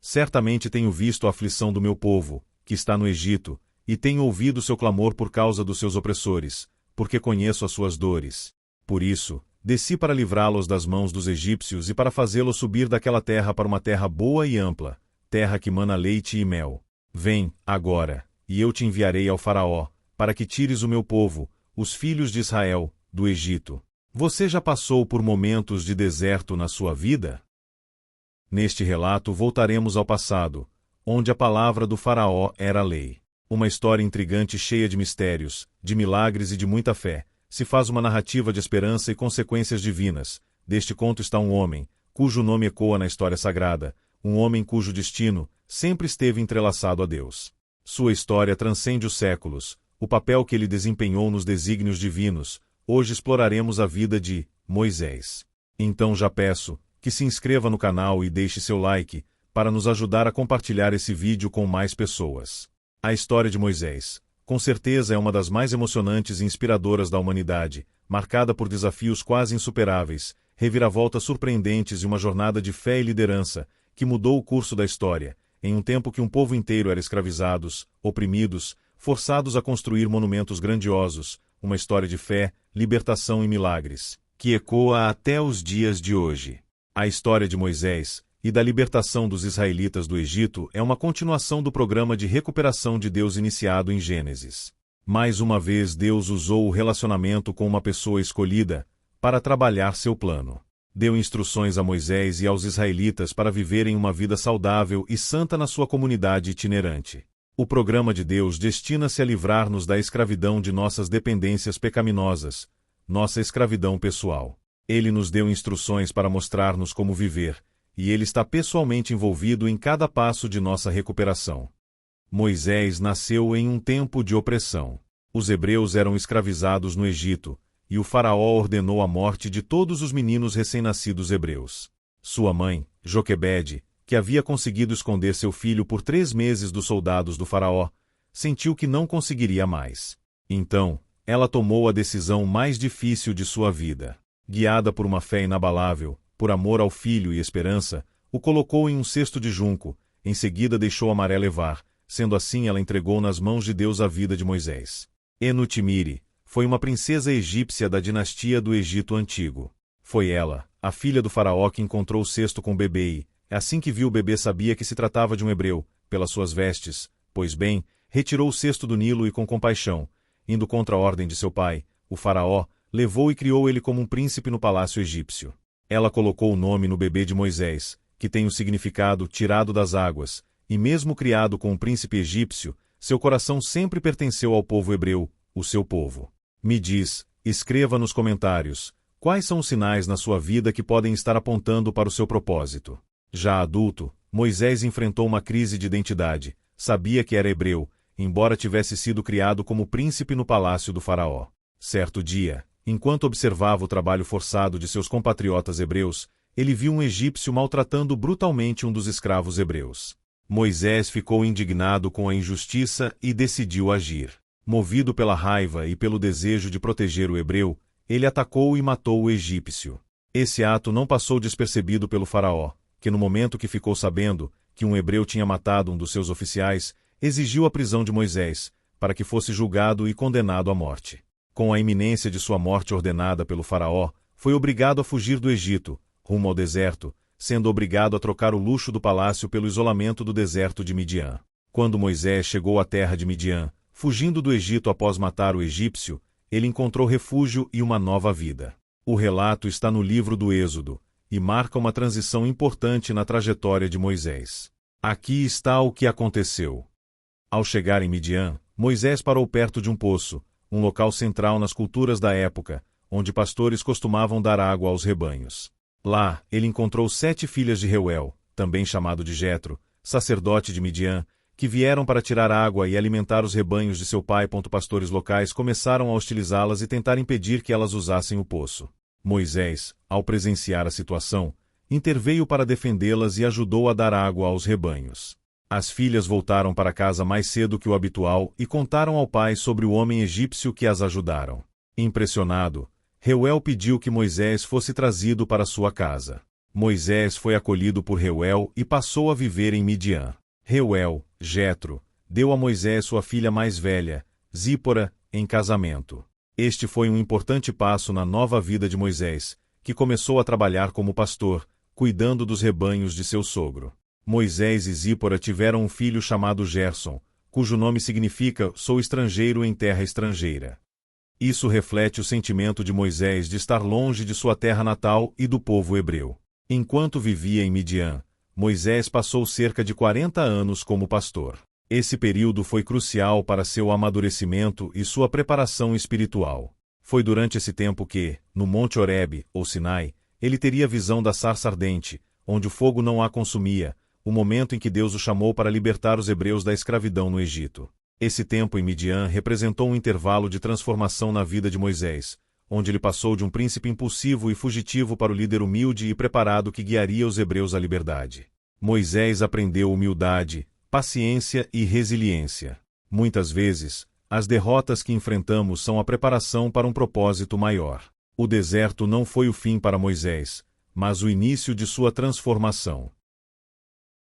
Certamente tenho visto a aflição do meu povo, que está no Egito, e tenho ouvido seu clamor por causa dos seus opressores, porque conheço as suas dores. Por isso, desci para livrá-los das mãos dos egípcios e para fazê-los subir daquela terra para uma terra boa e ampla, terra que mana leite e mel. Vem, agora, e eu te enviarei ao Faraó, para que tires o meu povo, os filhos de Israel, do Egito. Você já passou por momentos de deserto na sua vida? Neste relato voltaremos ao passado, onde a palavra do Faraó era a lei. Uma história intrigante cheia de mistérios, de milagres e de muita fé. Se faz uma narrativa de esperança e consequências divinas. Deste conto está um homem, cujo nome ecoa na história sagrada, um homem cujo destino sempre esteve entrelaçado a Deus. Sua história transcende os séculos, o papel que ele desempenhou nos desígnios divinos. Hoje exploraremos a vida de Moisés. Então já peço que se inscreva no canal e deixe seu like, para nos ajudar a compartilhar esse vídeo com mais pessoas. A história de Moisés, com certeza é uma das mais emocionantes e inspiradoras da humanidade, marcada por desafios quase insuperáveis, reviravoltas surpreendentes e uma jornada de fé e liderança, que mudou o curso da história, em um tempo que um povo inteiro era escravizados, oprimidos, forçados a construir monumentos grandiosos, uma história de fé, libertação e milagres, que ecoa até os dias de hoje. A história de Moisés e da libertação dos israelitas do Egito é uma continuação do programa de recuperação de Deus iniciado em Gênesis. Mais uma vez Deus usou o relacionamento com uma pessoa escolhida para trabalhar seu plano. Deu instruções a Moisés e aos israelitas para viverem uma vida saudável e santa na sua comunidade itinerante. O programa de Deus destina-se a livrar-nos da escravidão de nossas dependências pecaminosas, nossa escravidão pessoal. Ele nos deu instruções para mostrar-nos como viver, e ele está pessoalmente envolvido em cada passo de nossa recuperação. Moisés nasceu em um tempo de opressão. Os hebreus eram escravizados no Egito, e o faraó ordenou a morte de todos os meninos recém-nascidos hebreus. Sua mãe, Joquebede, que havia conseguido esconder seu filho por 3 meses dos soldados do faraó, sentiu que não conseguiria mais. Então, ela tomou a decisão mais difícil de sua vida. Guiada por uma fé inabalável, por amor ao filho e esperança, o colocou em um cesto de junco, em seguida deixou a maré levar, sendo assim ela entregou nas mãos de Deus a vida de Moisés. Enutimire foi uma princesa egípcia da dinastia do Egito Antigo. Foi ela, a filha do faraó, que encontrou o cesto com o bebê e, assim que viu o bebê, sabia que se tratava de um hebreu, pelas suas vestes. Pois bem, retirou o cesto do Nilo e com compaixão, indo contra a ordem de seu pai, o faraó, levou e criou ele como um príncipe no palácio egípcio. Ela colocou o nome no bebê de Moisés, que tem o significado tirado das águas, e mesmo criado com um príncipe egípcio, seu coração sempre pertenceu ao povo hebreu, o seu povo. Me diz, escreva nos comentários, quais são os sinais na sua vida que podem estar apontando para o seu propósito. Já adulto, Moisés enfrentou uma crise de identidade, sabia que era hebreu, embora tivesse sido criado como príncipe no palácio do faraó. Certo dia, enquanto observava o trabalho forçado de seus compatriotas hebreus, ele viu um egípcio maltratando brutalmente um dos escravos hebreus. Moisés ficou indignado com a injustiça e decidiu agir. Movido pela raiva e pelo desejo de proteger o hebreu, ele atacou e matou o egípcio. Esse ato não passou despercebido pelo faraó, que no momento que ficou sabendo que um hebreu tinha matado um dos seus oficiais, exigiu a prisão de Moisés, para que fosse julgado e condenado à morte. Com a iminência de sua morte ordenada pelo faraó, foi obrigado a fugir do Egito, rumo ao deserto, sendo obrigado a trocar o luxo do palácio pelo isolamento do deserto de Midian. Quando Moisés chegou à terra de Midian, fugindo do Egito após matar o egípcio, ele encontrou refúgio e uma nova vida. O relato está no livro do Êxodo, e marca uma transição importante na trajetória de Moisés. Aqui está o que aconteceu. Ao chegar em Midian, Moisés parou perto de um poço, um local central nas culturas da época, onde pastores costumavam dar água aos rebanhos. Lá, ele encontrou 7 filhas de Reuel, também chamado de Jetro, sacerdote de Midian, que vieram para tirar água e alimentar os rebanhos de seu pai. Pastores locais começaram a hostilizá-las e tentar impedir que elas usassem o poço. Moisés, ao presenciar a situação, interveio para defendê-las e ajudou a dar água aos rebanhos. As filhas voltaram para casa mais cedo que o habitual e contaram ao pai sobre o homem egípcio que as ajudaram. Impressionado, Reuel pediu que Moisés fosse trazido para sua casa. Moisés foi acolhido por Reuel e passou a viver em Midian. Reuel, Jetro, deu a Moisés sua filha mais velha, Zípora, em casamento. Este foi um importante passo na nova vida de Moisés, que começou a trabalhar como pastor, cuidando dos rebanhos de seu sogro. Moisés e Zípora tiveram um filho chamado Gerson, cujo nome significa "sou estrangeiro em terra estrangeira". Isso reflete o sentimento de Moisés de estar longe de sua terra natal e do povo hebreu. Enquanto vivia em Midian, Moisés passou cerca de 40 anos como pastor. Esse período foi crucial para seu amadurecimento e sua preparação espiritual. Foi durante esse tempo que, no Monte Horebe, ou Sinai, ele teria visão da sarça ardente, onde o fogo não a consumia, o momento em que Deus o chamou para libertar os hebreus da escravidão no Egito. Esse tempo em Midian representou um intervalo de transformação na vida de Moisés, onde ele passou de um príncipe impulsivo e fugitivo para o líder humilde e preparado que guiaria os hebreus à liberdade. Moisés aprendeu humildade, paciência e resiliência. Muitas vezes, as derrotas que enfrentamos são a preparação para um propósito maior. O deserto não foi o fim para Moisés, mas o início de sua transformação.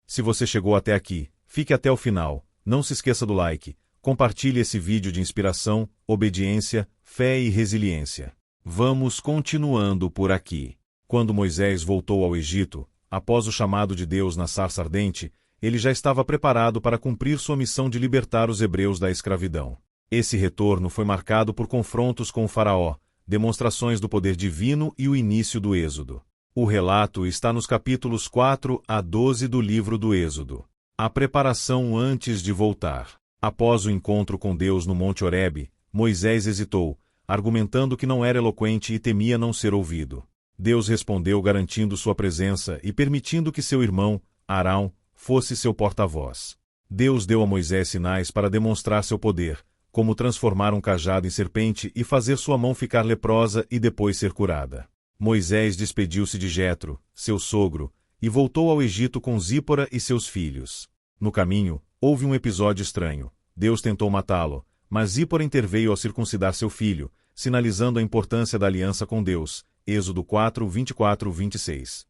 Se você chegou até aqui, fique até o final, não se esqueça do like, compartilhe esse vídeo de inspiração, obediência, fé e resiliência. Vamos continuando por aqui. Quando Moisés voltou ao Egito, após o chamado de Deus na sarça ardente, ele já estava preparado para cumprir sua missão de libertar os hebreus da escravidão. Esse retorno foi marcado por confrontos com o faraó, demonstrações do poder divino e o início do Êxodo. O relato está nos capítulos 4 a 12 do livro do Êxodo. A preparação antes de voltar. Após o encontro com Deus no Monte Horebe, Moisés hesitou, argumentando que não era eloquente e temia não ser ouvido. Deus respondeu garantindo sua presença e permitindo que seu irmão, Arão, fosse seu porta-voz. Deus deu a Moisés sinais para demonstrar seu poder, como transformar um cajado em serpente e fazer sua mão ficar leprosa e depois ser curada. Moisés despediu-se de Jetro, seu sogro, e voltou ao Egito com Zípora e seus filhos. No caminho, houve um episódio estranho. Deus tentou matá-lo, mas Zípora interveio ao circuncidar seu filho, sinalizando a importância da aliança com Deus. Êxodo 4, 24, 26.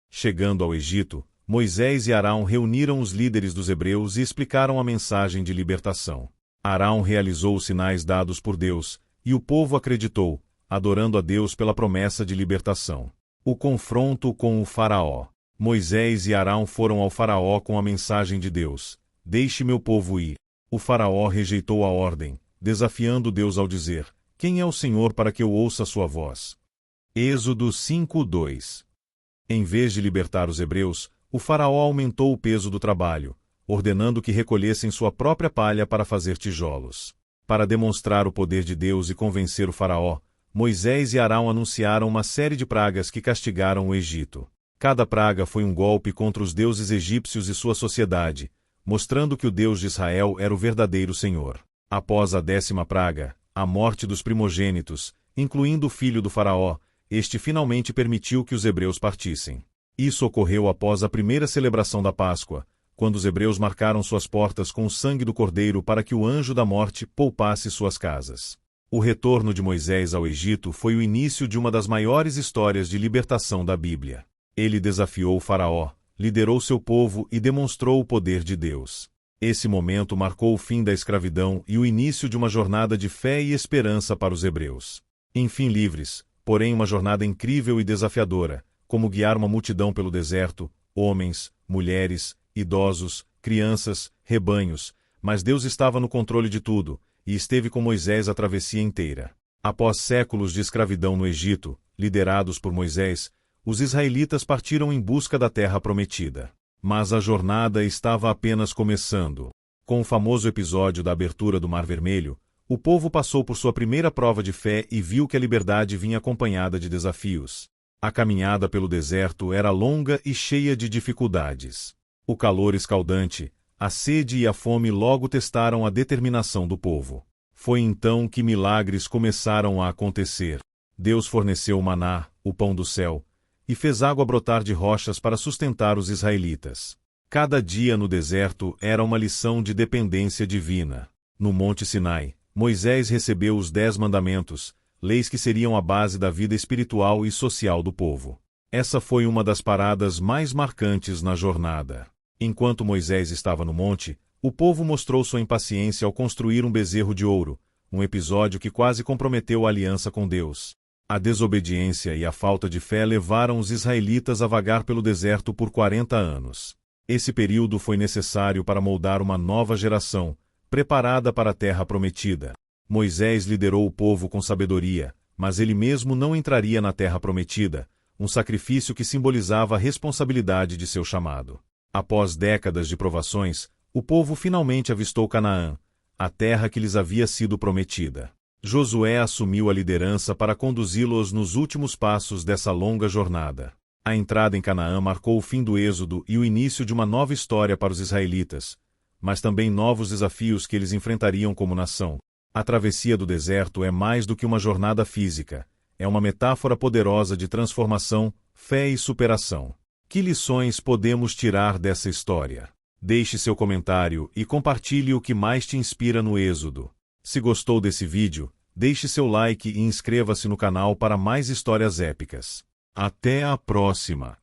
Chegando ao Egito, Moisés e Arão reuniram os líderes dos hebreus e explicaram a mensagem de libertação. Arão realizou os sinais dados por Deus, e o povo acreditou, adorando a Deus pela promessa de libertação. O confronto com o faraó. Moisés e Arão foram ao faraó com a mensagem de Deus: "Deixe meu povo ir." O faraó rejeitou a ordem, desafiando Deus ao dizer: "Quem é o Senhor para que eu ouça sua voz?" Êxodo 5:2. Em vez de libertar os hebreus, o faraó aumentou o peso do trabalho, ordenando que recolhessem sua própria palha para fazer tijolos. Para demonstrar o poder de Deus e convencer o faraó, Moisés e Arão anunciaram uma série de pragas que castigaram o Egito. Cada praga foi um golpe contra os deuses egípcios e sua sociedade, mostrando que o Deus de Israel era o verdadeiro Senhor. Após a 10ª praga, a morte dos primogênitos, incluindo o filho do faraó, este finalmente permitiu que os hebreus partissem. Isso ocorreu após a primeira celebração da Páscoa, quando os hebreus marcaram suas portas com o sangue do cordeiro para que o anjo da morte poupasse suas casas. O retorno de Moisés ao Egito foi o início de uma das maiores histórias de libertação da Bíblia. Ele desafiou o faraó, liderou seu povo e demonstrou o poder de Deus. Esse momento marcou o fim da escravidão e o início de uma jornada de fé e esperança para os hebreus. Enfim livres, porém uma jornada incrível e desafiadora, como guiar uma multidão pelo deserto, homens, mulheres, idosos, crianças, rebanhos, mas Deus estava no controle de tudo, e esteve com Moisés a travessia inteira. Após séculos de escravidão no Egito, liderados por Moisés, os israelitas partiram em busca da terra prometida. Mas a jornada estava apenas começando. Com o famoso episódio da abertura do Mar Vermelho, o povo passou por sua primeira prova de fé e viu que a liberdade vinha acompanhada de desafios. A caminhada pelo deserto era longa e cheia de dificuldades. O calor escaldante, a sede e a fome logo testaram a determinação do povo. Foi então que milagres começaram a acontecer. Deus forneceu o maná, o pão do céu, e fez água brotar de rochas para sustentar os israelitas. Cada dia no deserto era uma lição de dependência divina. No Monte Sinai, Moisés recebeu os 10 mandamentos, leis que seriam a base da vida espiritual e social do povo. Essa foi uma das paradas mais marcantes na jornada. Enquanto Moisés estava no monte, o povo mostrou sua impaciência ao construir um bezerro de ouro, um episódio que quase comprometeu a aliança com Deus. A desobediência e a falta de fé levaram os israelitas a vagar pelo deserto por 40 anos. Esse período foi necessário para moldar uma nova geração, preparada para a terra prometida. Moisés liderou o povo com sabedoria, mas ele mesmo não entraria na terra prometida, um sacrifício que simbolizava a responsabilidade de seu chamado. Após décadas de provações, o povo finalmente avistou Canaã, a terra que lhes havia sido prometida. Josué assumiu a liderança para conduzi-los nos últimos passos dessa longa jornada. A entrada em Canaã marcou o fim do êxodo e o início de uma nova história para os israelitas, mas também novos desafios que eles enfrentariam como nação. A travessia do deserto é mais do que uma jornada física, é uma metáfora poderosa de transformação, fé e superação. Que lições podemos tirar dessa história? Deixe seu comentário e compartilhe o que mais te inspira no êxodo. Se gostou desse vídeo, deixe seu like e inscreva-se no canal para mais histórias épicas. Até a próxima!